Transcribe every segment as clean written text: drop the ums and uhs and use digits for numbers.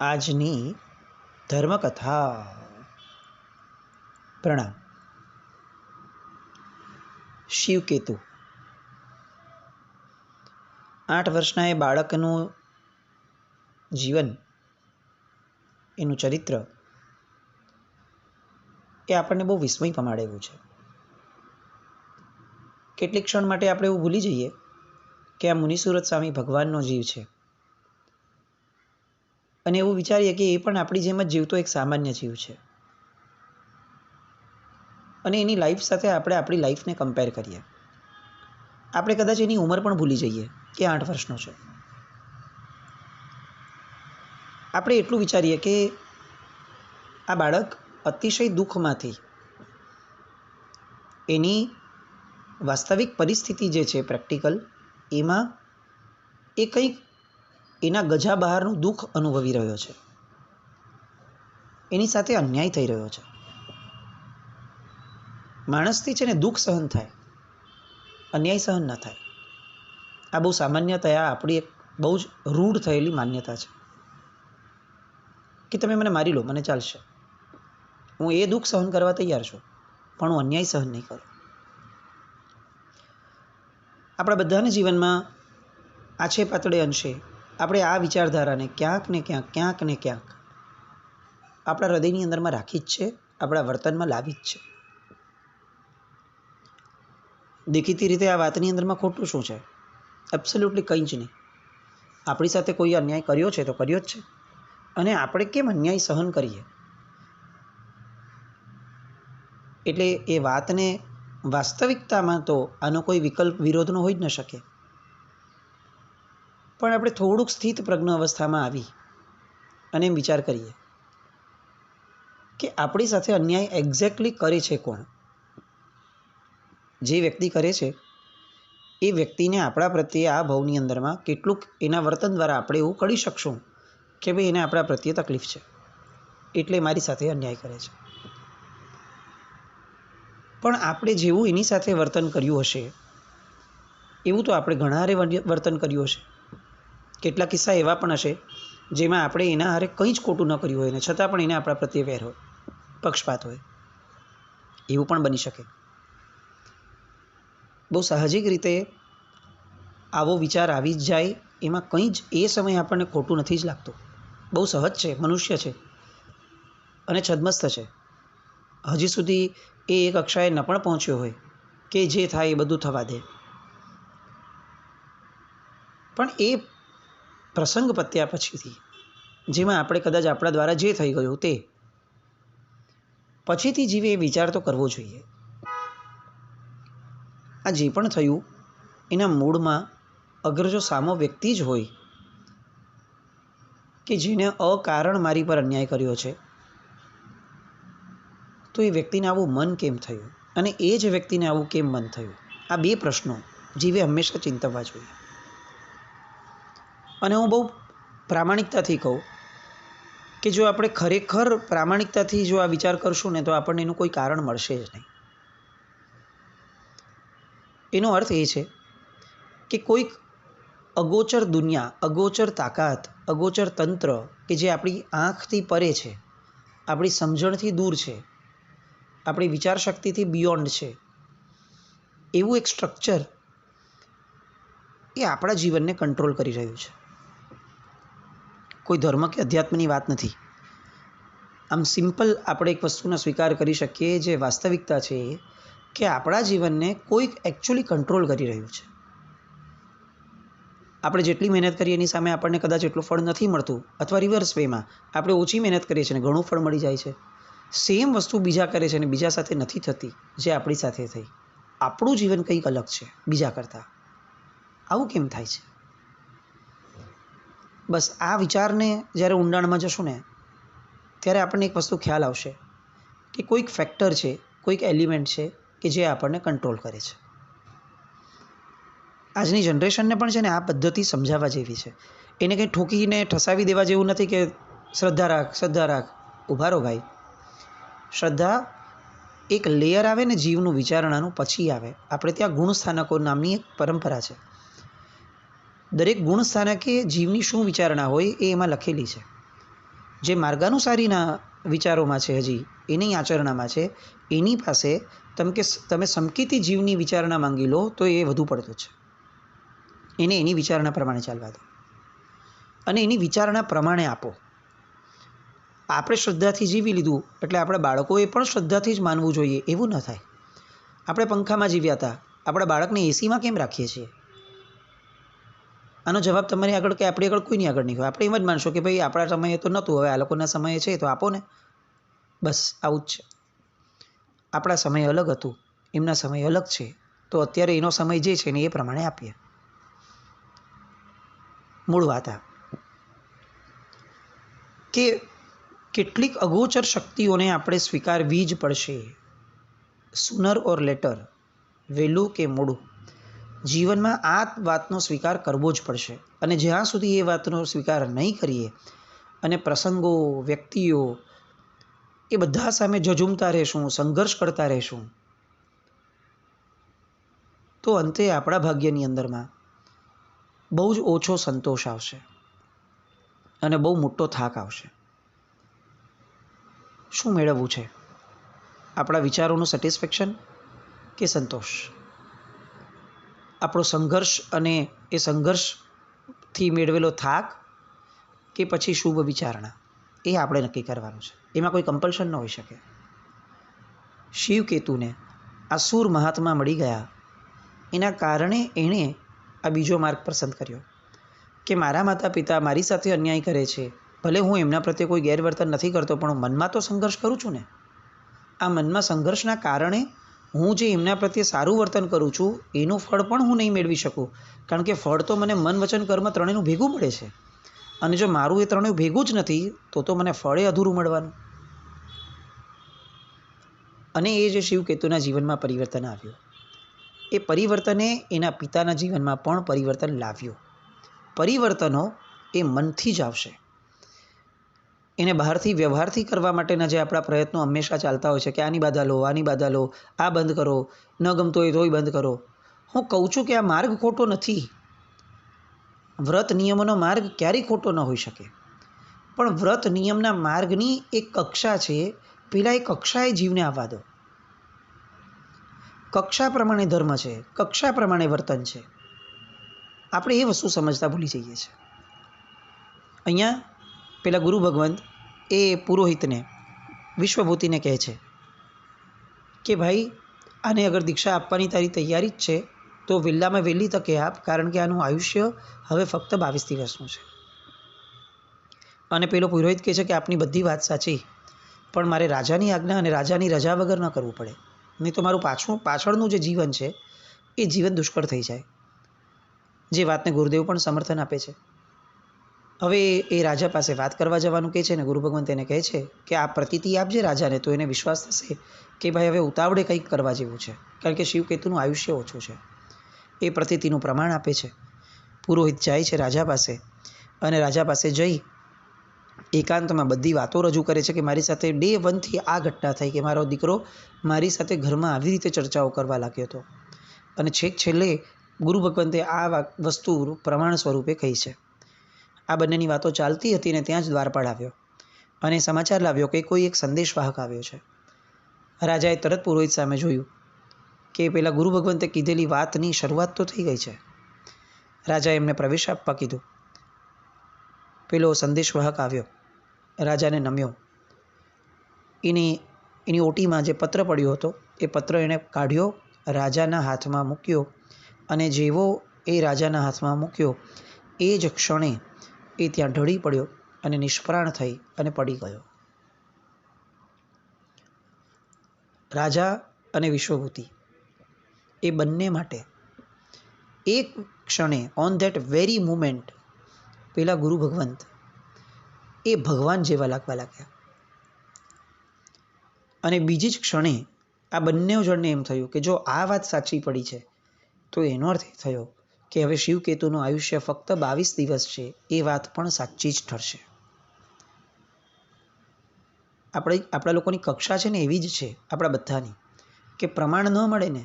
આજની ધર્મકથા. પ્રણામ. શિવકેતુ. 8 વર્ષના એ બાળકનું જીવન, એનું ચરિત્ર એ આપણને બહુ વિસ્મય પમાડે એવું છે. કેટલીક ક્ષણ માટે આપણે એવું ભૂલી જઈએ કે આ મુનિસુરત સ્વામી ભગવાનનો જીવ છે, અને એવું વિચારીએ કે એ પણ આપણી જેમ જ જીવતો એક સામાન્ય જીવ છે, અને એની લાઈફ સાથે આપણે આપણી લાઈફને કમ્પેર કરીએ. આપણે કદાચ એની ઉંમર પણ ભૂલી જઈએ કે 8 વર્ષનો છે. આપણે એટલું વિચારીએ કે આ બાળક અતિશય દુઃખમાંથી એની વાસ્તવિક પરિસ્થિતિ જે છે પ્રેક્ટિકલ, એમાં એ કંઈક એના ગજા બહારનું દુઃખ અનુભવી રહ્યો છે. એની સાથે અન્યાય થઈ રહ્યો છે. માણસથી છે ને દુઃખ સહન થાય, અન્યાય સહન ન થાય. આ બહુ સામાન્યતયા આપણી એક બહુ જ રૂઢ થયેલી માન્યતા છે કે તમે મને મારી લો, મને ચાલશે, હું એ દુઃખ સહન કરવા તૈયાર છું, પણ હું અન્યાય સહન નહીં કરું. આપણા બધાના જીવનમાં આછે પાતળે અંશે આપણે આ વિચારધારાને ક્યાંક ને ક્યાંક આપણા હૃદયની અંદરમાં રાખી જ છે, આપણા વર્તનમાં લાવી જ છે. દેખીતી રીતે આ વાતની અંદરમાં ખોટું શું છે? એબ્સોલ્યુટલી કંઈ જ નહીં. આપણી સાથે કોઈ અન્યાય કર્યો છે તો કર્યો જ છે, અને આપણે કેમ અન્યાય સહન કરીએ? એટલે એ વાતને વાસ્તવિકતામાં તો આનો કોઈ વિકલ્પ વિરોધનો હોઈ જ ન શકે. પણ આપણે થોડુંક સ્થિત પ્રજ્ઞ અવસ્થામાં આવી અને એમ વિચાર કરીએ કે આપણી સાથે અન્યાય એક્ઝેક્ટલી કરે છે કોણ? જે વ્યક્તિ કરે છે એ વ્યક્તિને આપણા પ્રત્યે આ ભાવની અંદરમાં કેટલુંક એના વર્તન દ્વારા આપણે એવું કરી શકશું કે ભાઈ એને આપણા પ્રત્યે તકલીફ છે, એટલે મારી સાથે અન્યાય કરે છે. પણ આપણે જેવું એની સાથે વર્તન કર્યું હશે એવું તો આપણે ઘણા હારે વર્તન કર્યું હશે. કેટલા કિસ્સા એવા પણ હશે જેમાં આપણે એના હારે કંઈ જ ખોટું ન કર્યું હોય ને છતાં પણ એને આપણા પ્રત્યે વેર હોય, પક્ષપાત હોય. એવું પણ બની શકે. બહુ સાહજિક રીતે આવો વિચાર આવી જ જાય, એમાં કંઈ જ એ સમયે આપણને ખોટું નથી જ લાગતું. બહુ સહજ છે, મનુષ્ય છે અને છદ્મસ્ત છે. હજી સુધી એ એક કક્ષાએ ન પણ પહોંચ્યો હોય કે જે થાય એ બધું થવા દે. પણ એ પ્રસંગ પત્યા પછીથી, જેમાં આપણે કદાચ આપણા દ્વારા જે થઈ ગયું તે પછીથી જીવે એ વિચાર તો કરવો જોઈએ. આ જે પણ થયું એના મૂળમાં અગર જો સામો વ્યક્તિ જ હોય કે જેને અકારણ મારી પર અન્યાય કર્યો છે, તો એ વ્યક્તિને આવું મન કેમ થયું, અને એ જ વ્યક્તિને આવું કેમ મન થયું? આ બે પ્રશ્નો જીવે હંમેશા ચિંતવવા જોઈએ. અને હું બહુ પ્રામાણિકતાથી કહું કે જો આપણે ખરેખર પ્રામાણિકતાથી જો આ વિચાર કરશું ને તો આપણને એનું કોઈ કારણ મળશે જ નહીં. એનો અર્થ એ છે કે કોઈક અગોચર દુનિયા, અગોચર તાકાત, અગોચર તંત્ર કે જે આપણી આંખથી પરે છે, આપણી સમજણથી દૂર છે, આપણી વિચાર શક્તિથી બિયોન્ડ છે, એવું એક સ્ટ્રક્ચર એ આપણા જીવનને કંટ્રોલ કરી રહ્યું છે. કોઈ ધર્મ કે અધ્યાત્મની વાત નથી. આમ સિમ્પલ આપણે એક વસ્તુનો સ્વીકાર કરી શકીએ, જે વાસ્તવિકતા છે કે આપણા જીવનને કોઈક એકચ્યુઅલી કંટ્રોલ કરી રહ્યું છે. આપણે જેટલી મહેનત કરીએ એની સામે આપણને કદાચ એટલું ફળ નથી મળતું, અથવા રિવર્સ વેમાં આપણે ઓછી મહેનત કરીએ છીએ અને ઘણું ફળ મળી જાય છે. સેમ વસ્તુ બીજા કરે છે અને બીજા સાથે નથી થતી જે આપણી સાથે થઈ. આપણું જીવન કંઈક અલગ છે બીજા કરતાં. આવું કેમ થાય છે? બસ આ વિચારને જ્યારે ઊંડાણમાં જશું ને ત્યારે આપણને એક વસ્તુ ખ્યાલ આવશે કે કોઈક ફેક્ટર છે, કોઈક એલિમેન્ટ છે કે જે આપણને કંટ્રોલ કરે છે. આજની જનરેશનને પણ છે ને આ પદ્ધતિ સમજાવવા જેવી છે. એને કંઈ ઠોકીને ઠસાવી દેવા જેવું નથી કે શ્રદ્ધા રાખ, શ્રદ્ધા રાખ. ઊભા રહો ભાઈ. શ્રદ્ધા એક લેયર આવે ને જીવનું વિચારણાનું, પછી આવે. આપણે ત્યાં ગુણસ્થાનકો નામની એક પરંપરા છે. દરેક ગુણસ્થાનકે જીવની શું વિચારણા હોય એ એમાં લખેલી છે. જે માર્ગાનુસારીના વિચારોમાં છે, હજી એની આચરણામાં છે, એની પાસે તમે સમકીતી જીવની વિચારણા માંગી લો તો એ વધુ પડતું છે. એને એની વિચારણા પ્રમાણે ચાલવા દો અને એની વિચારણા પ્રમાણે આપો. આપણે શ્રદ્ધાથી જીવી લીધું એટલે આપણા બાળકોએ પણ શ્રદ્ધાથી જ માનવું જોઈએ એવું ન થાય. આપણે પંખામાં જીવ્યા હતા, આપણા બાળકને એસીમાં કેમ રાખીએ છીએ? આનો જવાબ તમારી આગળ કે આપણી આગળ કોઈની આગળ નહીં હોય. આપણે એમ જ માનશો કે ભાઈ આપણા સમયે તો નહોતું, હવે આ લોકોના સમયે છે તો આપો ને, બસ આવું જ છે. આપણા સમય અલગ હતું, એમના સમય અલગ છે, તો અત્યારે એનો સમય જે છે ને એ પ્રમાણે આપીએ. મૂળ વાત આ કે કેટલીક અગોચર શક્તિઓને આપણે સ્વીકારવી જ પડશે. સુનર ઓર લેટર, વહેલું કે મોડું, જીવનમાં આ વાતનો સ્વીકાર કરવો જ પડશે. અને જ્યાં સુધી એ વાતનો સ્વીકાર નહીં કરીએ અને પ્રસંગો, વ્યક્તિઓ એ બધા સામે ઝઝૂમતા રહેશું, સંઘર્ષ કરતા રહેશું, તો અંતે આપણા ભાગ્યની અંદરમાં બહુ જ ઓછો સંતોષ આવશે અને બહુ મોટો થાક આવશે. શું મેળવવું છે? આપણા વિચારોનું સેટિસ્ફેક્શન કે સંતોષ? આપણો સંઘર્ષ અને એ સંઘર્ષથી મેળવેલો થાક કે પછી શુભ વિચારણા? એ આપણે નક્કી કરવાનું છે. એમાં કોઈ કમ્પલ્શન ન હોઈ શકે. શિવ કેતુને આ સૂર મહાત્મા મળી ગયા, એના કારણે એણે આ બીજો માર્ગ પસંદ કર્યો કે મારા માતા પિતા મારી સાથે અન્યાય કરે છે, ભલે હું એમના પ્રત્યે કોઈ ગેરવર્તન નથી કરતો, પણ મનમાં તો સંઘર્ષ કરું છું ને. આ મનમાં સંઘર્ષના કારણે હું જે એમના પ્રત્યે સારું વર્તન કરું છું એનું ફળ પણ હું નહીં મેળવી શકું, કારણ કે ફળ તો મને મન, વચન, કર્મ ત્રણેયનું ભેગું મળે છે. અને જો મારું એ ત્રણેય ભેગું જ નથી તો મને ફળે અધૂરું મળવાનું. અને એ જે શિવકેતુના જીવનમાં પરિવર્તન આવ્યું, એ પરિવર્તને એના પિતાના જીવનમાં પણ પરિવર્તન લાવ્યું. પરિવર્તનો એ મનથી જ આવશે. એને બહારથી વ્યવહારથી કરવા માટેના જે આપણા પ્રયત્નો હંમેશા ચાલતા હોય છે કે આની બાધા લો, આની બાધા લો, આ બંધ કરો, ન ગમતો હોય તોય બંધ કરો. હું કહું છું કે આ માર્ગ ખોટો નથી. વ્રત નિયમોનો માર્ગ ક્યારેય ખોટો ન હોઈ શકે, પણ વ્રત નિયમના માર્ગની એક કક્ષા છે. પેલા એ કક્ષાએ જીવને આવવા દો. કક્ષા પ્રમાણે ધર્મ છે, કક્ષા પ્રમાણે વર્તન છે. આપણે એ વસ્તુ સમજતા ભૂલી જઈએ છીએ. અહીંયા પેલા ગુરુ ભગવંત એ પુરોહિતને, વિશ્વભૂતિને કહે છે કે ભાઈ આને અગર દીક્ષા આપવાની તારી તૈયારી જ છે તો વહેલામાં વહેલી તકે આપ, કારણ કે આનું આયુષ્ય હવે ફક્ત 22 દિવસનું છે. અને પેલો પુરોહિત કહે છે કે આપની બધી વાત સાચી, પણ મારે રાજાની આજ્ઞા અને રાજાની રજા વગર ન કરવું પડે, નહીં તો મારું પાછળનું જે જીવન છે એ જીવન દુષ્કર થઈ જાય. જે વાતને ગુરુદેવ પણ સમર્થન આપે છે. હવે એ રાજા પાસે વાત કરવા જવાનું કહે છે ને ગુરુ ભગવંત એને કહે છે કે આ પ્રતીતિ આપજે રાજાને, તો એને વિશ્વાસ થશે કે ભાઈ હવે ઉતાવળે કંઈક કરવા જેવું છે, કારણ કે શિવકેતુનું આયુષ્ય ઓછું છે. એ પ્રતીતિનું પ્રમાણ આપે છે. પુરોહિત જાય છે રાજા પાસે અને રાજા પાસે જઈ એકાંતમાં બધી વાતો રજૂ કરે છે કે મારી સાથે ડે 1 થી આ ઘટના થઈ કે મારો દીકરો મારી સાથે ઘરમાં આવી રીતે ચર્ચાઓ કરવા લાગ્યો હતો. અને છેક છેલ્લે ગુરુ ભગવંતે આ વસ્તુ પ્રમાણ સ્વરૂપે કહી છે. આ બંનેની વાતો ચાલતી હતી ને ત્યાં જ દ્વારપાળ આવ્યો અને સમાચાર લાવ્યો કે કોઈ એક સંદેશવાહક આવ્યો છે. રાજાએ તરત પુરોહિત સામે જોયું કે પેલા ગુરુ ભગવંતે કીધેલી વાતની શરૂઆત તો થઈ ગઈ છે. રાજાએ એમને પ્રવેશ આપવા કીધું. પેલો સંદેશવાહક આવ્યો, રાજાને નમ્યો. એની ઓટીમાં જે પત્ર પડ્યો હતો એ પત્ર એણે કાઢ્યો, રાજાના હાથમાં મૂક્યો, અને જેવો એ રાજાના હાથમાં મૂક્યો એ જ ક્ષણે એ ત્યાં ઢળી પડ્યો અને નિષ્પ્રાણ થઈ અને પડી ગયો. રાજા અને વિશ્વભૂતિ એ બંને માટે એક ક્ષણે, ઓન ધેટ વેરી મુમેન્ટ, પેલા ગુરુ ભગવંત એ ભગવાન જેવા લાગવા લાગ્યા. અને બીજી જ ક્ષણે આ બંને જણને એમ થયું કે જો આ વાત સાચી પડી છે તો એનો અર્થ એ થયો કે હવે શિવકેતુનું આયુષ્ય ફક્ત 22 દિવસ છે. એ વાત પણ સાચી જ ઠરશે. આપણા લોકોની કક્ષા છે ને એવી જ છે આપણા બધાની, કે પ્રમાણ ન મળે ને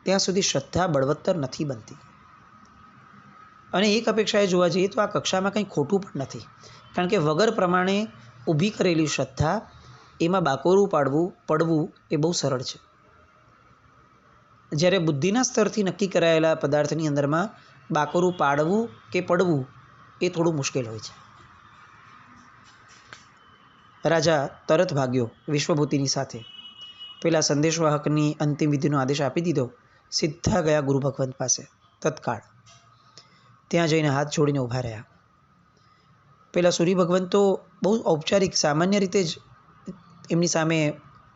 ત્યાં સુધી શ્રદ્ધા બળવત્તર નથી બનતી. અને એક અપેક્ષાએ જોવા જઈએ તો આ કક્ષામાં કંઈ ખોટું પણ નથી, કારણ કે વગર પ્રમાણે ઊભી કરેલી શ્રદ્ધા, એમાં બાકોરું પડવું એ બહુ સરળ છે. જ્યારે બુદ્ધિના સ્તરથી નક્કી કરાયેલા પદાર્થની અંદરમાં બાકોરું પાડવું કે પડવું એ થોડું મુશ્કેલ હોય છે. રાજા તરત ભાગ્યો વિશ્વભૂતિની સાથે. પેલા સંદેશવાહકની અંતિમ વિધિનો આદેશ આપી દીધો. સીધા ગયા ગુરુ ભગવંત પાસે તત્કાળ. ત્યાં જઈને હાથ જોડીને ઊભા રહ્યા. પેલા સૂર્ય ભગવંત તો બહુ ઔપચારિક સામાન્ય રીતે જ એમની સામે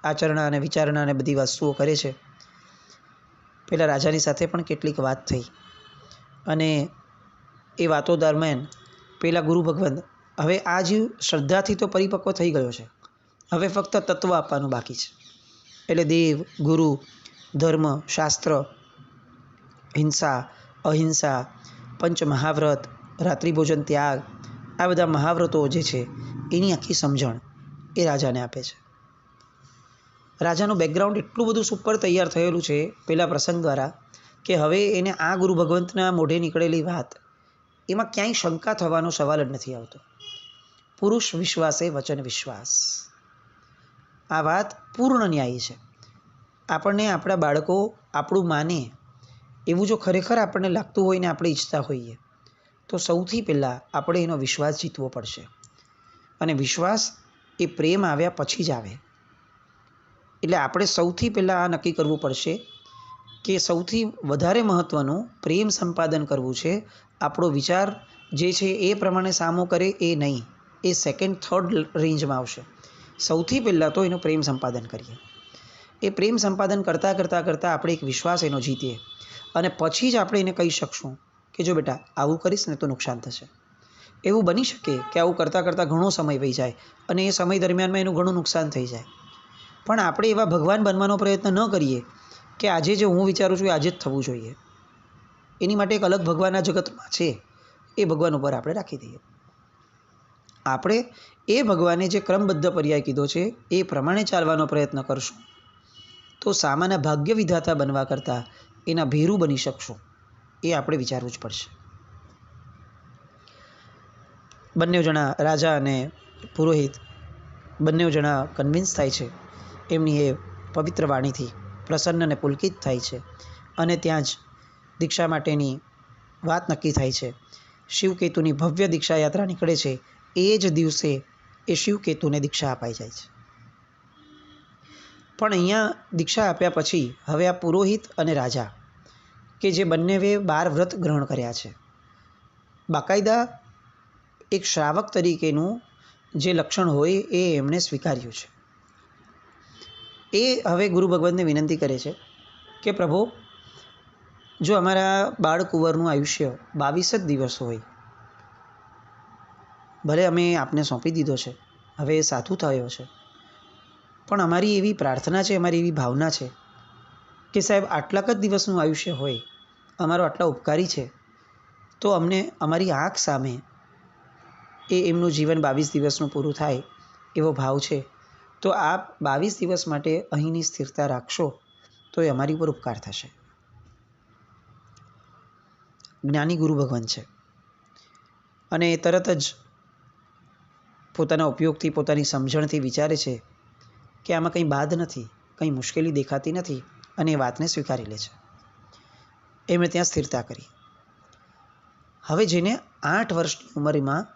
આચરણા અને વિચારણા અને બધી વસ્તુઓ કરે છે. પેલા રાજાની સાથે પણ કેટલીક વાત થઈ અને એ વાતો દરમિયાન પેલા ગુરુ ભગવંત હવે આ જીવ શ્રદ્ધાથી તો પરિપક્વ થઈ ગયો છે, હવે ફક્ત તત્વ આપવાનું બાકી છે. એટલે દેવ, ગુરુ, ધર્મ, શાસ્ત્ર, હિંસા, અહિંસા, પંચ મહાવ્રત, રાત્રિભોજન ત્યાગ, આ બધા મહાવ્રતો જે છે એની આખી સમજણ એ રાજાને આપે છે. રાજાનું બેકગ્રાઉન્ડ એટલું બધું સુપર તૈયાર થયેલું છે પેલા પ્રસંગ દ્વારા કે હવે એને આ ગુરુ ભગવંતના મોઢે નીકળેલી વાત એમાં ક્યાંય શંકા થવાનો સવાલ જ નથી આવતો. પુરુષ વિશ્વાસે વચન વિશ્વાસ, આ વાત પૂર્ણ ન્યાયી છે. આપણને આપણા બાળકો આપણું માને એવું જો ખરેખર આપણને લાગતું હોય ને આપણે ઈચ્છતા હોઈએ તો સૌથી પહેલાં આપણે એનો વિશ્વાસ જીતવો પડશે. અને વિશ્વાસ એ પ્રેમ આવ્યા પછી જ આવે. એટલે આપણે સૌથી પહેલાં આ નક્કી કરવું પડશે કે સૌથી વધારે મહત્ત્વનું પ્રેમ સંપાદન કરવું છે. આપણો વિચાર જે છે એ પ્રમાણે સામો કરે એ નહીં, એ સેકન્ડ થર્ડ રેન્જમાં આવશે. સૌથી પહેલાં તો એનું પ્રેમ સંપાદન કરીએ. એ પ્રેમ સંપાદન કરતાં કરતાં કરતાં આપણે એક વિશ્વાસ એનો જીતીએ અને પછી જ આપણે એને કહી શકશું કે જો બેટા આવું કરીશ ને તો નુકસાન થશે. એવું બની શકે કે આવું કરતાં કરતાં ઘણો સમય વહી જાય અને એ સમય દરમિયાનમાં એનું ઘણું નુકસાન થઈ જાય. પણ આપણે એવા ભગવાન બનવાનો પ્રયત્ન ન કરીએ કે આજે જે હું વિચારું છું એ આજે જ થવું જોઈએ. એની માટે એક અલગ ભગવાન આ જગતમાં છે, એ ભગવાન ઉપર આપણે રાખી દઈએ. આપણે એ ભગવાને જે ક્રમબદ્ધ પર્યાય કીધો છે એ પ્રમાણે ચાલવાનો પ્રયત્ન કરશું તો સામાન્ય ભાગ્ય વિધાતા બનવા કરતાં એના ભેરું બની શકશું. એ આપણે વિચારવું જ પડશે. બંને જણા રાજા અને પુરોહિત બંને જણા કન્વિન્સ થાય છે. એમની એ પવિત્ર વાણીથી પ્રસન્ન અને પુલકિત થાય છે અને ત્યાં જ દીક્ષા માટેની વાત નક્કી થાય છે. શિવકેતુની ભવ્ય દીક્ષા યાત્રા નીકળે છે. એ જ દિવસે એ શિવકેતુને દીક્ષા અપાઈ જાય છે. પણ અહીંયા દીક્ષા આપ્યા પછી હવે આ પુરોહિત અને રાજા કે જે બંનેએ 12 વ્રત ગ્રહણ કર્યા છે, બાકાયદા એક શ્રાવક તરીકેનું જે લક્ષણ હોય એ એમણે સ્વીકાર્યું છે. એ હવે ગુરુ ભગવંતને વિનંતી કરે છે કે પ્રભુ, જો અમારા બાળકુંવરનું આયુષ્ય 22 જ દિવસ હોય, ભલે અમે આપને સોંપી દીધો છે, હવે એ સાધુ થયો છે, પણ અમારી એવી પ્રાર્થના છે, અમારી એવી ભાવના છે કે સાહેબ આટલાક જ દિવસનું આયુષ્ય હોય, અમારો આટલા ઉપકારી છે, તો અમને અમારી આંખ સામે એમનું જીવન 22 દિવસનું પૂરું થાય એવો ભાવ છે. તો આપ 22 દિવસ માટે અહીંની સ્થિરતા રાખશો તો એ અમારી ઉપર ઉપકાર થશે. જ્ઞાની ગુરુ ભગવાન છે અને એ તરત જ પોતાના ઉપયોગથી, પોતાની સમજણથી વિચારે છે કે આમાં કંઈ બાદ નથી, કંઈ મુશ્કેલી દેખાતી નથી અને એ વાતને સ્વીકારી લે છે. એમણે ત્યાં સ્થિરતા કરી. હવે જેને 8 વર્ષની ઉંમરમાં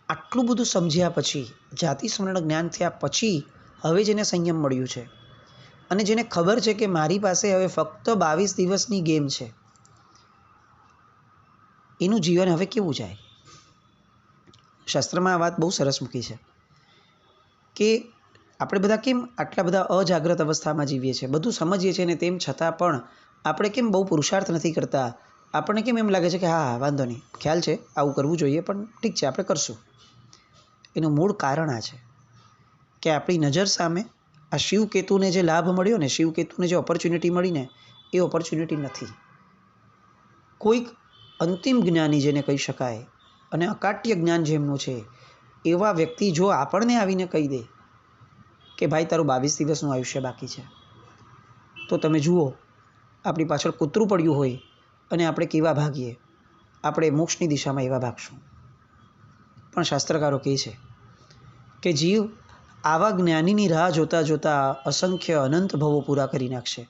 આટલું બધું સમજ્યા પછી, જાતિ સ્મરણ જ્ઞાન થયા પછી હવે જેને સંયમ મળ્યું છે અને જેને ખબર છે કે મારી પાસે હવે ફક્ત 22 દિવસની ગેમ છે, એનું જીવન હવે કેવું જાય. શાસ્ત્રમાં આ વાત બહુ સરસ મૂકી છે કે આપણે બધા કેમ આટલા બધા અજાગ્રત અવસ્થામાં જીવીએ છીએ, બધું સમજીએ છીએ ને તેમ છતાં પણ આપણે કેમ બહુ પુરુષાર્થ નથી કરતા. આપણને કેમ એમ લાગે છે કે હા વાંધો નહીં, ખ્યાલ છે આવું કરવું જોઈએ પણ ઠીક છે આપણે કરશું. એનું મૂળ કારણ આ છે કે આપણી નજર સામે આ શિવકેતુને જે લાભ મળ્યો ને, શિવકેતુને જે ઓપોર્ચ્યુનિટી મળીને એ ઓપોર્ચ્યુનિટી નથી. કોઈક અંતિમ જ્ઞાની જેને કહી શકાય અને અકાટ્ય જ્ઞાન જેમનું છે એવા વ્યક્તિ જો આપણને આવીને કહી દે કે ભાઈ તારું 22 દિવસનું આયુષ્ય બાકી છે, તો તમે જુઓ આપણી પાછળ કૂતરું પડ્યું હોય અને આપણે કેવા ભાગીએ. આપણે મોક્ષની દિશામાં એવા ભાગશું. પણ શાસ્ત્રકારો કહે છે કે જીવ આવા જ્ઞાનીની રાહ જોતાં જોતાં અસંખ્ય અનંત ભવો પૂરા કરી નાખશે,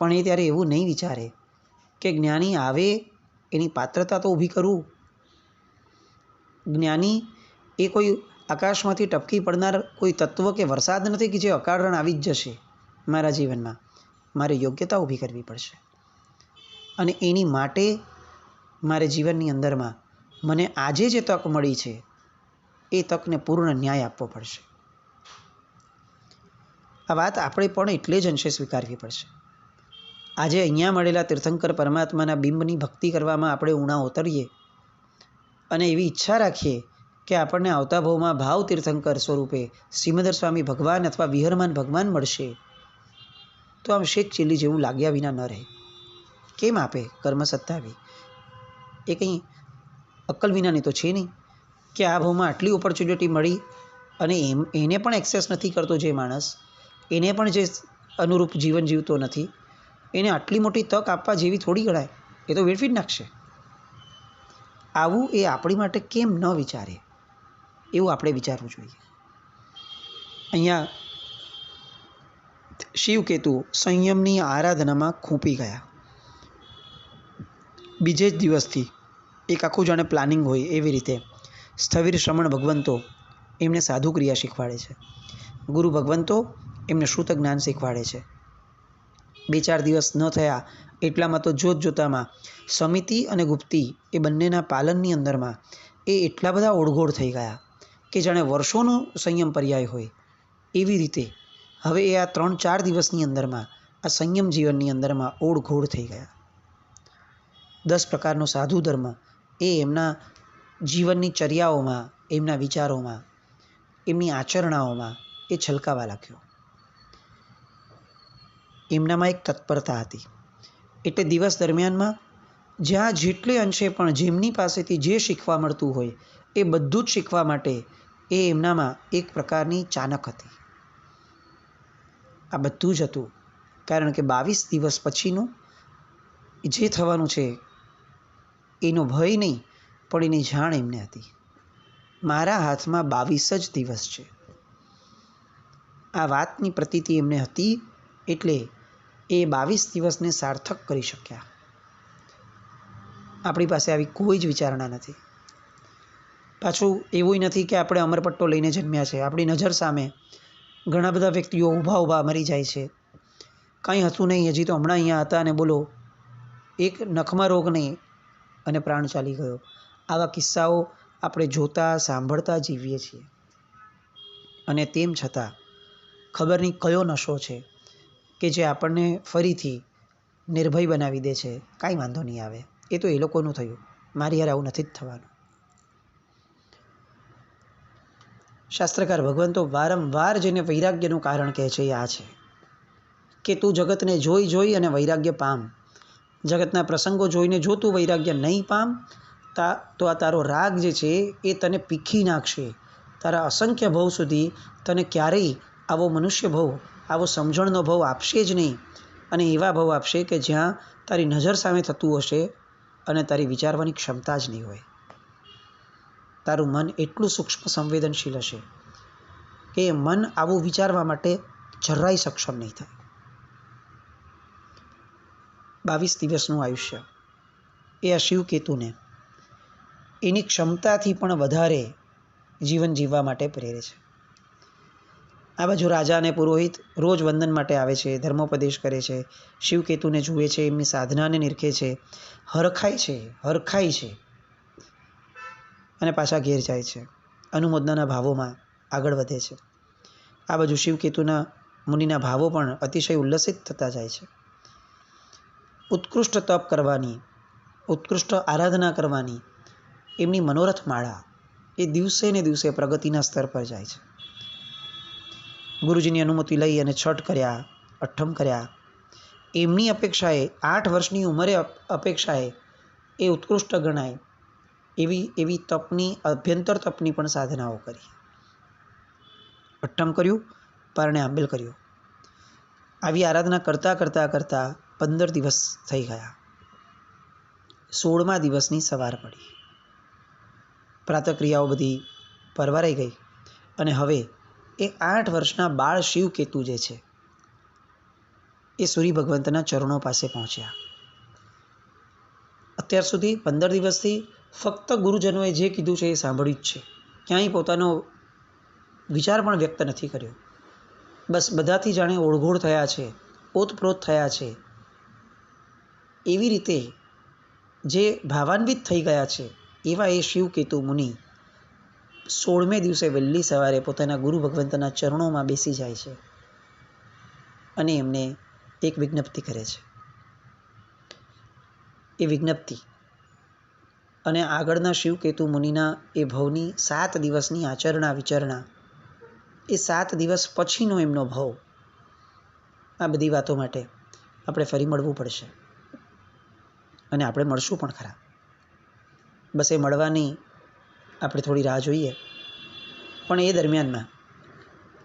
પણ એ ત્યારે એવું નહીં વિચારે કે જ્ઞાની આવે એની પાત્રતા તો ઊભી કરું. જ્ઞાની એ કોઈ આકાશમાંથી ટપકી પડનાર કોઈ તત્વ કે વરસાદ નથી કે જે અકારણ આવી જ જશે મારા જીવનમાં. મારે યોગ્યતા ઊભી કરવી પડશે અને એની માટે મારે જીવનની અંદરમાં મને આજે જે તક મળી છે એ તકને પૂર્ણ ન્યાય આપવો પડશે. આ વાત આપણે પણ એટલે જ અંશે સ્વીકારવી પડશે. આજે અહીંયા મળેલા તીર્થંકર પરમાત્માના બિંબની ભક્તિ કરવામાં આપણે ઊણા ઉતરીએ અને એવી ઈચ્છા રાખીએ કે આપણને આવતા ભાવમાં ભાવ તીર્થંકર સ્વરૂપે શ્રીમંદર સ્વામી ભગવાન અથવા વિહરમાન ભગવાન મળશે, તો આમ શેક ચીલી જેવું લાગ્યા વિના ન રહે. કેમ આપે કર્મસત્તા આવી? એ કંઈ અક્કલ વિનાની તો છે નહીં કે આ ભાવમાં આટલી ઓપોર્ચ્યુનિટી મળી અને એને પણ એક્સેસ નથી કરતો જે માણસ, એને પણ જે અનુરૂપ જીવન જીવતો નથી, એને આટલી મોટી તક આપવા જેવી થોડી ગણાય. એ તો વેડફી જ નાખશે. આવું એ આપણી માટે કેમ ન વિચારે, એવું આપણે વિચારવું જોઈએ. અહીંયા શિવકેતુ સંયમની આરાધનામાં ખૂંપી ગયા. બીજે જ દિવસથી એક આખું જાણે પ્લાનિંગ હોય એવી રીતે સ્થવિર શ્રમણ ભગવંતો એમને સાધુ ક્રિયા શીખવાડે છે. ગુરુ ભગવંતો એમને શ્રુત જ્ઞાન શીખવાડે છે. 2-4 દિવસ ન થયા એટલામાં તો જોતામાં સમિતિ અને ગુપ્તી એ બંનેના પાલનની અંદરમાં એ એટલા બધા ઓળઘોળ થઈ ગયા કે જાણે વર્ષોનો સંયમ પર્યાય હોય એવી રીતે હવે એ આ 3-4 દિવસની અંદરમાં આ સંયમ જીવનની અંદરમાં ઓળઘોળ થઈ ગયા. 10 પ્રકારનો સાધુ ધર્મ એ એમના જીવનની ચર્યાઓમાં, એમના વિચારોમાં, એમની આચરણાઓમાં એ છલકાવા લાગ્યો. એમનામાં એક તત્પરતા હતી. એટલે દિવસ દરમિયાનમાં જ્યાં જેટલે અંશે પણ જેમની પાસેથી જે શીખવા મળતું હોય એ બધું જ શીખવા માટે એ એમનામાં એક પ્રકારની ચાનક હતી. આ બધું જ હતું કારણ કે 22 દિવસ પછીનું જે થવાનું છે એનો ભય નહીં, પણ એની જાણ એમને હતી. મારા હાથમાં 22 જ દિવસ છે. આ વાતની પ્રતીતિ એમને હતી એટલે એ 22 દિવસને સાર્થક કરી શક્યા. આપણી પાસે આવી કોઈ જ વિચારણા નથી. પાછું એવું નથી કે આપણે અમરપટ્ટો લઈને જન્મ્યા છે. આપણી નજર સામે ઘણા બધા વ્યક્તિઓ ઊભા મરી જાય છે. કંઈ હતું નહીં, હજી તો હમણાં અહીંયા હતા અને બોલો એક નખમાં રોગ નહીં અને પ્રાણ ચાલી ગયો. આવા કિસ્સાઓ આપણે જોતા સાંભળતા જીવીએ છીએ. અને તેમ છતાં ખબર નહીં કયો નશો છે કે જે આપણને ફરીથી નિર્ભય બનાવી દે છે. કાંઈ વાંધો નહીં આવે, એ તો એ લોકોનું થયું, મારી યાર આવું નથી જ થવાનું. શાસ્ત્રકાર ભગવંતો વારંવાર જેને વૈરાગ્યનું કારણ કહે છે એ આ છે કે તું જગતને જોઈ અને વૈરાગ્ય પામ. જગતના પ્રસંગો જોઈને જો તું વૈરાગ્ય નહીં પામ તો આ તારો રાગ જે છે એ તને પીખી નાખશે. તારા અસંખ્ય ભવ સુધી તને ક્યારેય આવો મનુષ્ય ભવ, આવો સમજણનો ભવ આપશે જ નહીં. અને એવા ભવ આપશે કે જ્યાં તારી નજર સામે થતું હશે અને તારી વિચારવાની ક્ષમતા જ નહીં હોય. તારું મન એટલું સૂક્ષ્મ સંવેદનશીલ હશે કે મન આવું વિચારવા માટે જરાય સક્ષમ નહીં થાય. 22 દિવસનું આયુષ્ય એ આ શિવકેતુને એની ક્ષમતાથી પણ વધારે જીવન જીવવા માટે પ્રેરે છે. આ બાજુ રાજા અને પુરોહિત રોજ વંદન માટે આવે છે, ધર્મોપદેશ કરે છે, શિવકેતુને જુએ છે, એમની સાધનાને નિરખે છે, હરખાય છે અને પાછા ઘેર જાય છે. અનુમોદનાના ભાવોમાં આગળ વધે છે. આ બાજુ શિવકેતુના મુનિના ભાવો પણ અતિશય ઉલ્લસિત થતા જાય છે. ઉત્કૃષ્ટ તપ કરવાની, ઉત્કૃષ્ટ આરાધના કરવાની એમની મનોરથ માળા એ દિવસે ને દિવસે પ્રગતિના સ્તર પર જાય છે. ગુરુજીની અનુમતિ લઈ અને છઠ કર્યા, અઠ્ઠમ કર્યા. એમની અપેક્ષાએ 8 વર્ષની ઉંમરે અપેક્ષાએ એ ઉત્કૃષ્ટ ગણાય એવી તપની, અભ્યંતર તપની પણ સાધનાઓ કરી. અઠ્ઠમ કર્યું, પારણે આંબેલ કર્યું. આવી આરાધના કરતાં 15 દિવસ થઈ ગયા. 16મા દિવસની સવાર પડી. પ્રાતક્રિયાઓ બધી પરવારાઈ ગઈ અને હવે એ 8 વર્ષના બાળ શિવકેતુ જે છે એ સૂર્ય ભગવંતના ચરણો પાસે પહોંચ્યા. અત્યાર સુધી 15 દિવસથી ફક્ત ગુરુજનોએ જે કીધું છે એ સાંભળ્યું જ છે. ક્યાંય પોતાનો વિચાર પણ વ્યક્ત નથી કર્યો. બસ બધાથી જાણે ઓળઘોળ થયા છે, ઓતપ્રોત થયા છે. એવી રીતે જે ભાવાન્વિત થઈ ગયા છે એવા એ શિવકેતુ મુનિ 16મે દિવસે વહેલી સવારે પોતાના ગુરુ ભગવંતના ચરણોમાં બેસી જાય છે અને એમને એક વિજ્ઞપ્તિ કરે છે. એ વિજ્ઞપ્તિ અને આગળના શિવકેતુ મુનિના એ ભવની 7 દિવસની આચરણા વિચરણા, એ 7 દિવસ પછીનો એમનો ભવ, આ બધી વાતો માટે આપણે ફરી મળવું પડશે અને આપણે મળશું પણ ખરા. બસ એ મળવાની આપણે થોડી રાહ જોઈએ. પણ એ દરમિયાનમાં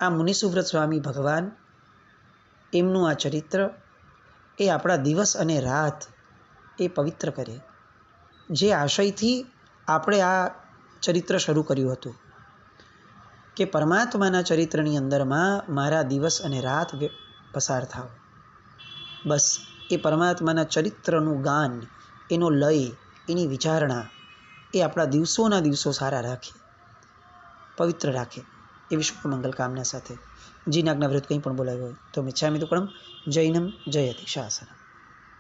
આ મુનિસુવ્રત સ્વામી ભગવાન એમનું આ ચરિત્ર એ આપણા દિવસ અને રાત એ પવિત્ર કરે, જે આશયથી આપણે આ ચરિત્ર શરૂ કર્યું હતું કે પરમાત્માના ચરિત્રની અંદરમાં મારા દિવસ અને રાત પસાર થાવ. બસ એ પરમાત્માના ચરિત્રનું ગાન, એનો લય, એની વિચારણા એ આપણા દિવસોના દિવસો સારા રાખે, પવિત્ર રાખે, એવી શુભ મંગલ કામના સાથે જીનાજ્ઞા વિરુદ્ધ કંઈ પણ બોલાવ્યો હોય તો મિચ્છામિ દુક્કડમ. જૈનમ જયતિ શાસનમ.